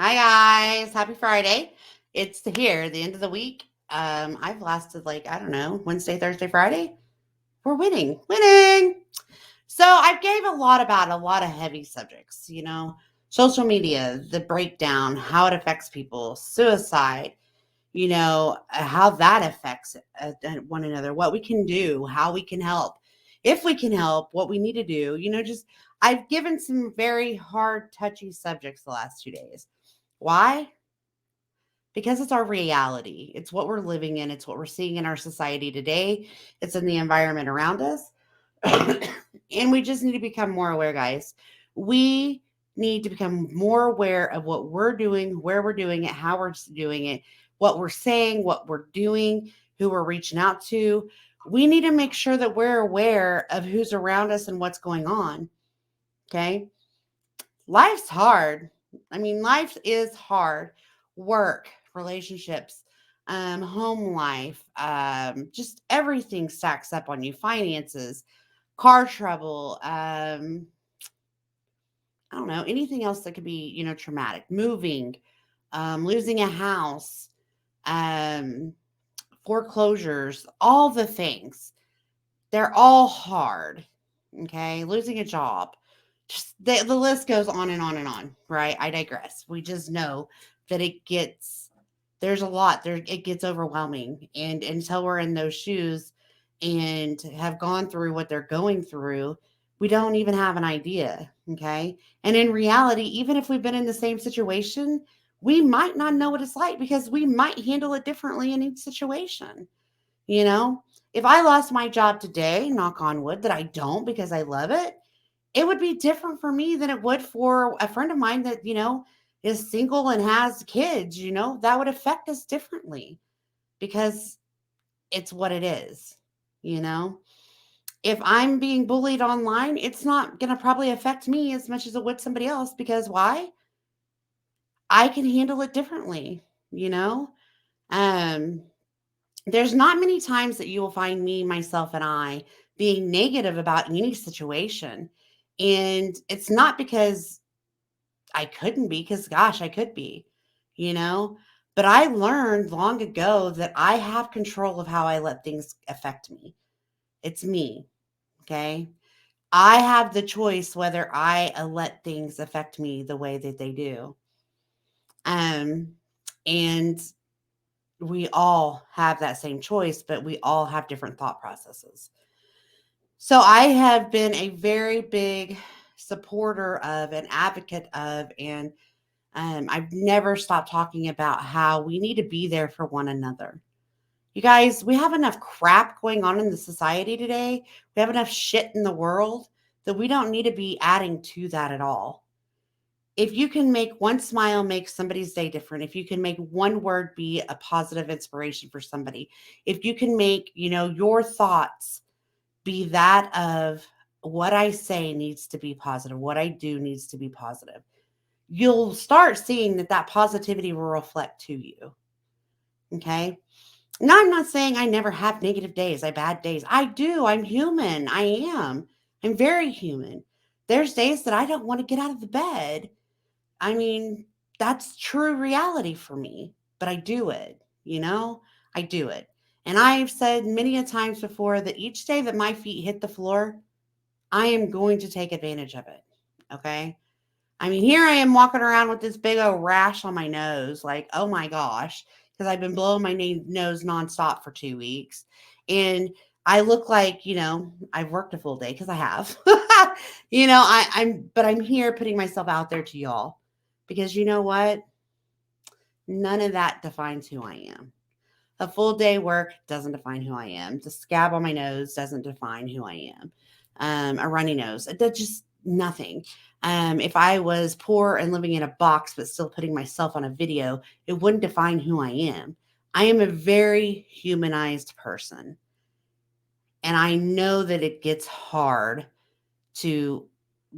Hi guys, happy Friday. It's the end of the week. I've lasted like, I don't know, Wednesday, Thursday, Friday. We're winning. So I gave a lot about a lot of heavy subjects, social media, the breakdown, how it affects people, suicide, how that affects one another, what we can do, how we can help, if we can help, what we need to do, just I've given some very hard, touchy subjects the last 2 days. Why? Because it's our reality. It's what we're living in. It's what we're seeing in our society today. It's in the environment around us. And we just need to become more aware, guys. We need to become more aware of what we're doing, where we're doing it, how we're doing it, what we're saying, what we're doing, who we're reaching out to. We need to make sure that we're aware of who's around us and what's going on. Okay. Life's hard. I mean, life is hard. Work, relationships, home life, just everything stacks up on you. Finances, car trouble, I don't know, anything else that could be, traumatic. Moving, losing a house, um, foreclosures, all the things. They're all hard. Okay. Losing a job. Just the list goes on and on and on, right? I digress. We just know that there's a lot there. It gets overwhelming. And until we're in those shoes and have gone through what they're going through, we don't even have an idea. Okay. And in reality, even if we've been in the same situation, we might not know what it's like because we might handle it differently in each situation. You know, if I lost my job today, knock on wood that I don't because I love it would be different for me than it would for a friend of mine that, is single and has kids, that would affect us differently because it's what it is, you know? If I'm being bullied online, it's not going to probably affect me as much as it would somebody else because why? I can handle it differently, you know? Um, there's not many times that you will find me, myself, and I being negative about any situation. And it's not because I couldn't be, because gosh, I could be, you know? But I learned long ago that I have control of how I let things affect me. It's me, okay? I have the choice whether I let things affect me the way that they do. Um, and we all have that same choice, but we all have different thought processes. So I have been a very big supporter of, an advocate of, and I've never stopped talking about how we need to be there for one another. You guys, we have enough crap going on in the society today. We have enough shit in the world that we don't need to be adding to that at all. If you can make one smile make somebody's day different, if you can make one word be a positive inspiration for somebody, if you can make, your thoughts be that of what I say needs to be positive, what I do needs to be positive, you'll start seeing that that positivity will reflect to you. Okay. Now, I'm not saying I never have negative days, I bad days. I do. I'm human. I am. I'm very human. There's days that I don't want to get out of the bed. I mean, that's true reality for me, but I do it, I do it. And I've said many a times before that each day that my feet hit the floor, I am going to take advantage of it. Okay. I mean, here I am walking around with this big old rash on my nose, like, oh my gosh, because I've been blowing my nose nonstop for 2 weeks. And I look like, I've worked a full day because I have. But I'm here putting myself out there to y'all because you know what? None of that defines who I am. A full day work doesn't define who I am. The scab on my nose doesn't define who I am. A runny nose, that's just nothing. If I was poor and living in a box but still putting myself on a video, it wouldn't define who I am. I am a very humanized person. And I know that it gets hard to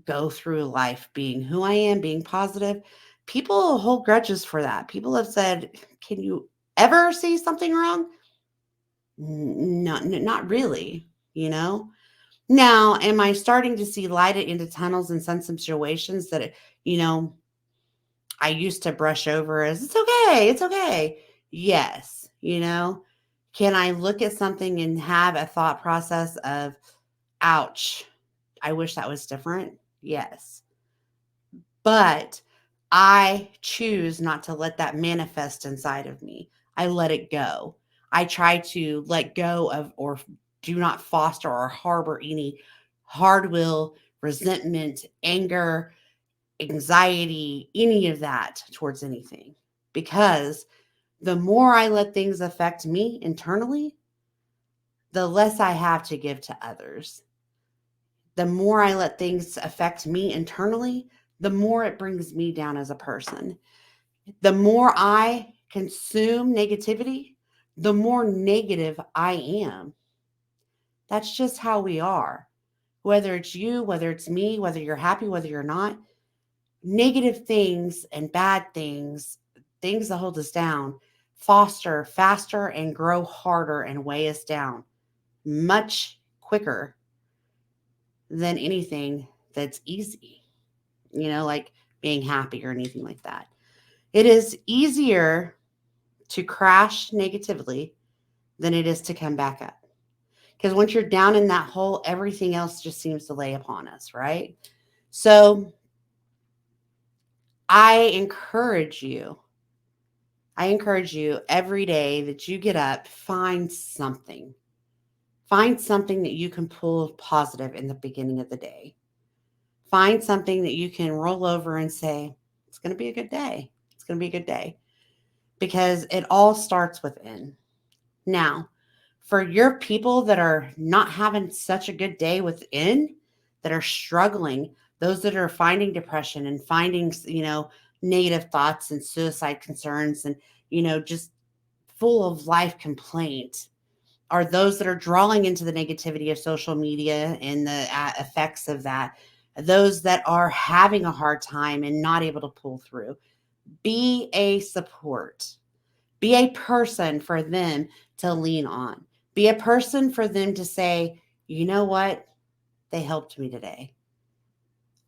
go through life being who I am, being positive. People hold grudges for that. People have said, can you ever see something wrong? Not really, you know? Now, am I starting to see light into tunnels in some situations that, you know, I used to brush over as it's okay, it's okay. Yes, can I look at something and have a thought process of, ouch, I wish that was different? Yes. But I choose not to let that manifest inside of me. I let it go. I try to let go of or do not foster or harbor any hard will, resentment, anger, anxiety, any of that towards anything. Because the more I let things affect me internally, the less I have to give to others. The more I let things affect me internally, the more it brings me down as a person. The more I consume negativity, the more negative I am. That's just how we are. Whether it's you, whether it's me, whether you're happy, whether you're not, negative things and bad things, things that hold us down, foster faster and grow harder and weigh us down much quicker than anything that's easy, like being happy or anything like that. It is easier to crash negatively than it is to come back up. Because once you're down in that hole, everything else just seems to lay upon us, right? So I encourage you, I encourage you every day that you get up, find something. Find something that you can pull positive in the beginning of the day. Find something that you can roll over and say, it's going to be a good day. It's going to be a good day because it all starts within. Now, for your people that are not having such a good day within, that are struggling, those that are finding depression and finding, negative thoughts and suicide concerns and, just full of life complaint, are those that are drawing into the negativity of social media and the effects of that, those that are having a hard time and not able to pull through. Be a support. Be a person for them to lean on. Be a person for them to say, you know what? They helped me today.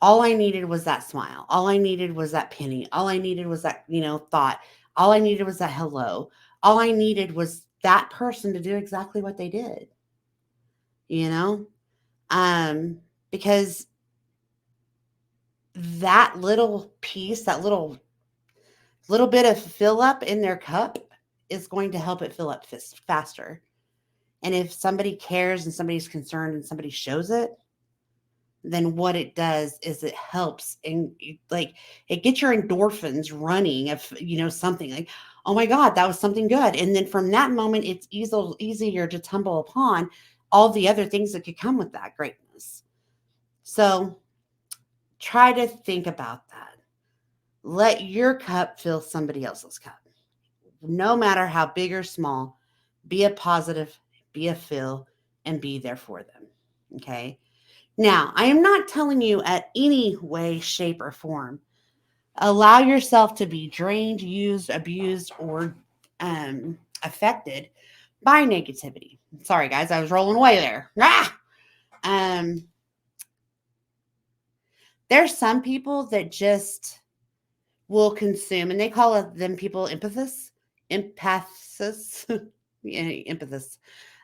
All I needed was that smile. All I needed was that penny. All I needed was that, thought. All I needed was that hello. All I needed was that person to do exactly what they did, you know? Um, because that little piece, that little bit of fill up in their cup is going to help it fill up faster. And if somebody cares and somebody's concerned and somebody shows it, then what it does is it helps and like it gets your endorphins running of something like, oh my god, that was something good. And then from that moment it's easier to tumble upon all the other things that could come with that greatness. So try to think about that. Let your cup fill somebody else's cup, no matter how big or small. Be a positive, be a fill, and be there for them. Okay. Now, I am not telling you at any way, shape, or form. Allow yourself to be drained, used, abused, or affected by negativity. Sorry, guys, I was rolling away there. Ah! Um, there's some people that just will consume, and they call them people empaths, yeah, empaths.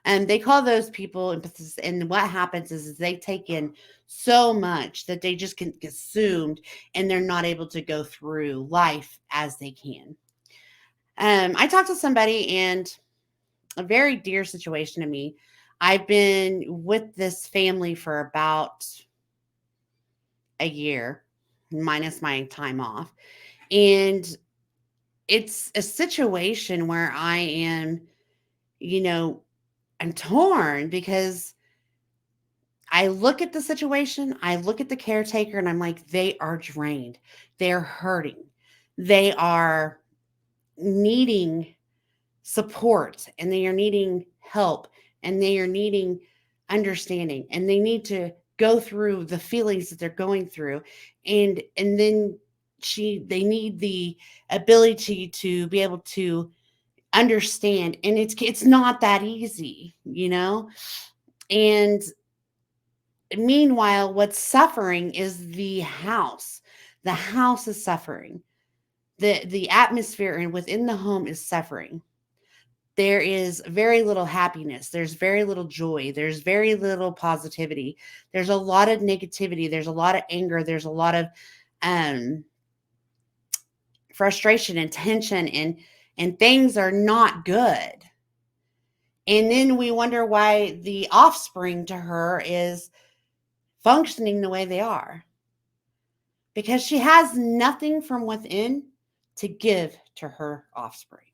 And they call those people empaths. And what happens is they take in so much that they just get consumed and they're not able to go through life as they can. I talked to somebody and a very dear situation to me. I've been with this family for about a year, minus my time off. And it's a situation where I am, you know, I'm torn because I look at the situation, I look at the caretaker, and I'm like, they are drained. They're hurting. They are needing support and they are needing help and they are needing understanding and they need to go through the feelings that they're going through. And then they need the ability to be able to understand, and it's not that easy, and meanwhile what's suffering is the house. The house is suffering. the atmosphere and within the home is suffering. There is very little happiness. There's very little joy. There's very little positivity. There's a lot of negativity. There's a lot of anger. There's a lot of um, frustration and tension, and things are not good. And then we wonder why the offspring to her is functioning the way they are, because she has nothing from within to give to her offspring.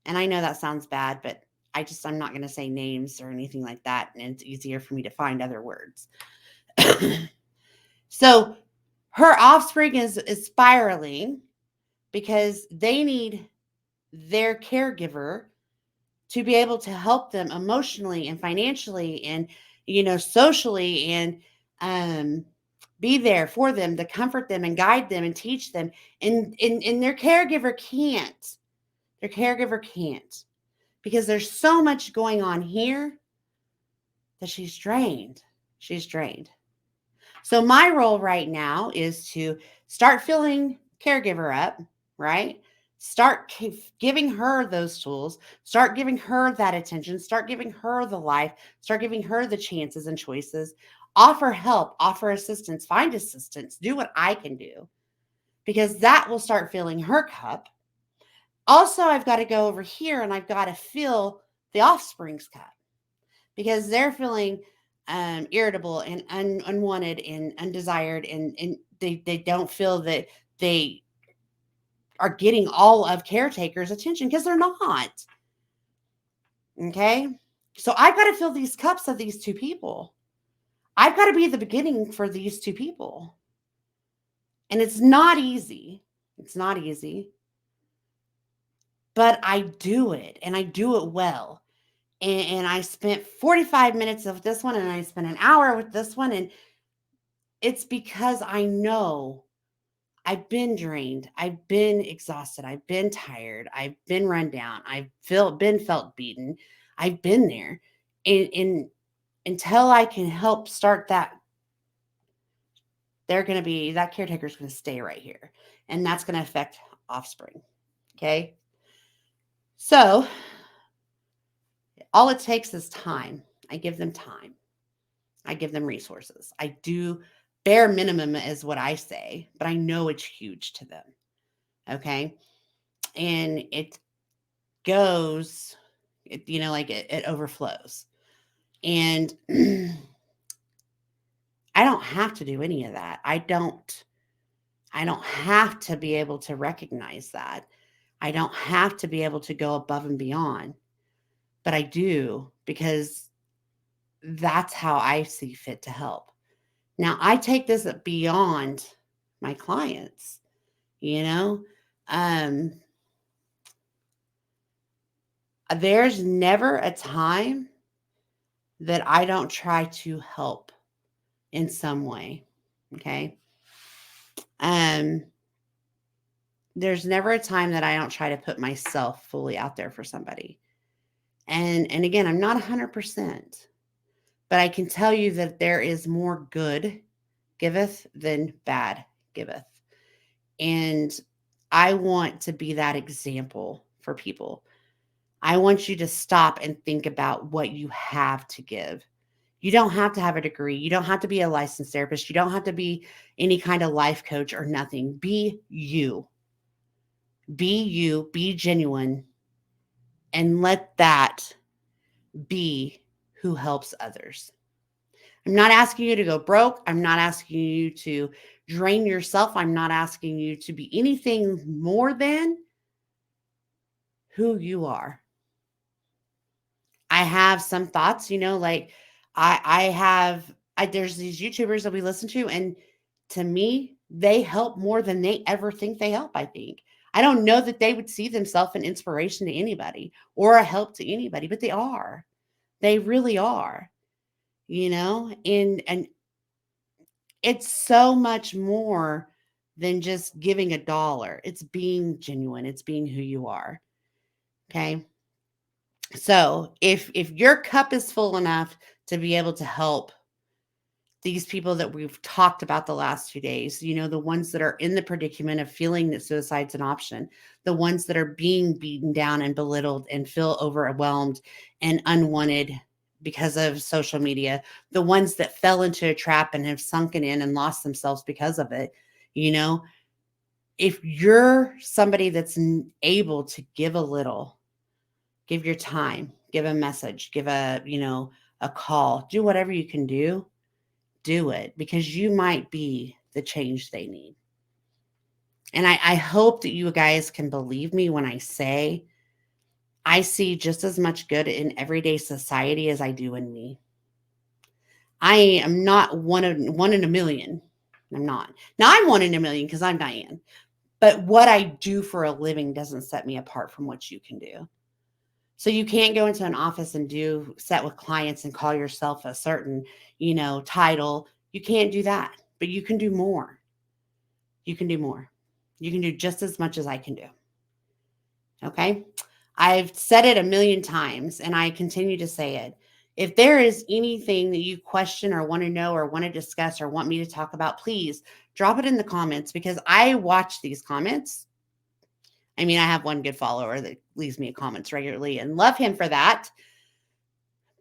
And I know that sounds bad, but I'm not going to say names or anything like that. And it's easier for me to find other words. So her offspring is spiraling because they need their caregiver to be able to help them emotionally and financially and, socially, and um, be there for them, to comfort them and guide them and teach them. And their caregiver can't. Their caregiver can't, because there's so much going on here that she's drained. She's drained. So my role right now is to start filling caregiver up, right? Start giving her those tools, start giving her that attention, start giving her the life, start giving her the chances and choices, offer help, offer assistance, find assistance, do what I can do, because that will start filling her cup. Also, I've got to go over here and I've got to fill the offspring's cup, because they're feeling irritable and unwanted and undesired, and they don't feel that they are getting all of caretakers' attention, because they're not. Okay? So I've got to fill these cups of these two people. I've got to be the beginning for these two people. And it's not easy. It's not easy. But I do it, and I do it well. And I spent 45 minutes of this one, and I spent an hour with this one. And it's because I know I've been drained. I've been exhausted. I've been tired. I've been run down. I've been felt beaten. I've been there. And until I can help start that, that caretaker's going to stay right here. And that's going to affect offspring. Okay. So all it takes is time. I give them time. I give them resources. I do bare minimum is what I say, but I know it's huge to them. Okay. And it goes, it overflows. And I don't have to do any of that. I don't have to be able to recognize that. I don't have to be able to go above and beyond, but I do, because that's how I see fit to help. Now, I take this beyond my clients, you know. There's never a time that I don't try to help in some way. Okay. Um, there's never a time that I don't try to put myself fully out there for somebody. And again, I'm not 100%, but I can tell you that there is more good giveth than bad giveth. And I want to be that example for people. I want you to stop and think about what you have to give. You don't have to have a degree. You don't have to be a licensed therapist. You don't have to be any kind of life coach or nothing. Be you. Be you. Be genuine. And let that be who helps others. I'm not asking you to go broke. I'm not asking you to drain yourself. I'm not asking you to be anything more than who you are. I have some thoughts, like there's these YouTubers that we listen to, and to me, they help more than they ever think they help, I think. I don't know that they would see themselves an inspiration to anybody or a help to anybody, but they are. They really are, and it's so much more than just giving $1. It's being genuine. It's being who you are. Okay. So if your cup is full enough to be able to help these people that we've talked about the last 2 days, the ones that are in the predicament of feeling that suicide's an option, the ones that are being beaten down and belittled and feel overwhelmed and unwanted because of social media, the ones that fell into a trap and have sunken in and lost themselves because of it. You know, if you're somebody that's able to give a little, give your time, give a message, give a call, do whatever you can do it, because you might be the change they need. And I hope that you guys can believe me when I say I see just as much good in everyday society as I do in me. I am not one in a million. I'm not. Now I'm one in a million because I'm Diane. But what I do for a living doesn't set me apart from what you can do. So you can't go into an office and set with clients and call yourself a certain, title. You can't do that, but you can do more. You can do more. You can do just as much as I can do. Okay? I've said it a million times and I continue to say it. If there is anything that you question or want to know or want to discuss or want me to talk about, please drop it in the comments, because I watch these comments. I mean, I have one good follower that leaves me comments regularly and love him for that.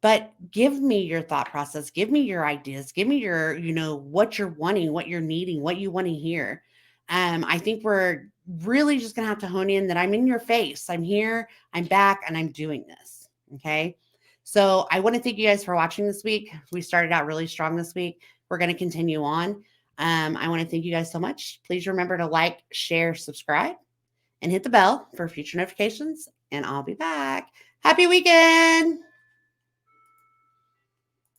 But give me your thought process. Give me your ideas. Give me your, what you're wanting, what you're needing, what you want to hear. I think we're really just going to have to hone in that I'm in your face. I'm here, I'm back, and I'm doing this. Okay. So I want to thank you guys for watching this week. We started out really strong this week. We're going to continue on. I want to thank you guys so much. Please remember to like, share, subscribe, and hit the bell for future notifications. And I'll be back. Happy weekend.